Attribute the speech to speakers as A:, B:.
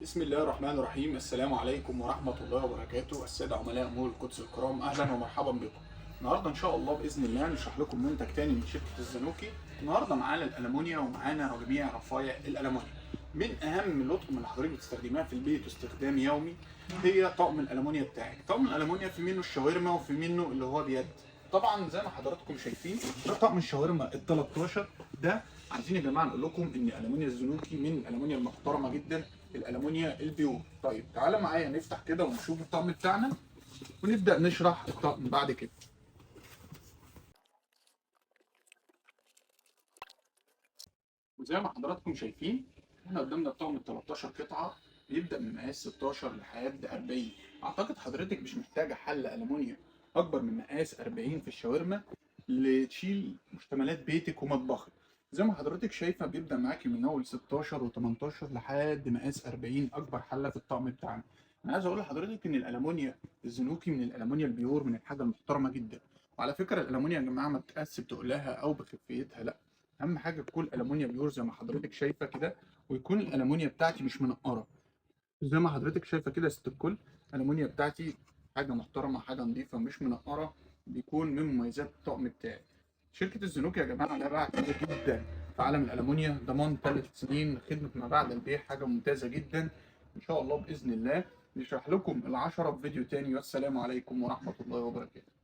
A: بسم الله الرحمن الرحيم. السلام عليكم ورحمة الله وبركاته. السادة عملاء مول القدس الكرام، أهلا ومرحبا بكم. النهاردة إن شاء الله بإذن الله نشرح لكم منتج تاني من شركة الزنوكي. النهاردة معانا الألمونيا ومعانا جميع رفايع الألمونيا. من أهم الأطقم اللي حضرتك بتستخدمها في البيت واستخدام يومي هي طقم الألمونيا بتاعك. طقم الألمونيا في منه الشاورما وفي منه اللي هو بيد. طبعا زي ما حضراتكم شايفين ده طقم الشاورما ال 13. ده عايزين يا جماعه نقول لكم ان الالمونيا الزنوكي من الالمونيا المحترمه جدا، الالمونيا البيور. طيب تعالى معايا نفتح كده ونشوف الطقم بتاعنا ونبدا نشرح الطقم بعد كده. وزي ما حضراتكم شايفين احنا قدامنا الطقم ال 13 قطعه، بيبدا من مقاس 16 لحد 40. اعتقد حضرتك مش محتاجه حله المونيا اكبر من مقاس 40 في الشاورما لتشيل مشتملات بيتك ومطبخك. زي ما حضرتك شايفه بيبدا معاكي من اول 16 و18 لحد مقاس 40 اكبر حله في الطقم بتاعنا. انا عايز اقول لحضرتك ان الالمونيا الزنوكي من الالمونيا البيور، من الحاجه المحترمه جدا. وعلى فكره الالمونيا يا جماعه ما بتقاس بتقلها او بخفيتها، لا، اهم حاجه تكون الالمونيا بيور زي ما حضرتك شايفه كده، ويكون الالمونيا بتاعتي مش منقره. زي ما حضرتك شايفه كده يا ست الكل، الالمونيا بتاعتي حاجه محترمه، حاجه نظيفه، مش منقره. بيكون من مميزات الطقم بتاعي. شركه الزنوكي يا جماعه لها باع كبير جدا في عالم الالمونيا، ضمان 3 سنين خدمه ما بعد البيع، حاجه ممتازه جدا. ان شاء الله باذن الله نشرح لكم العشرة في فيديو تاني، والسلام عليكم ورحمه الله وبركاته.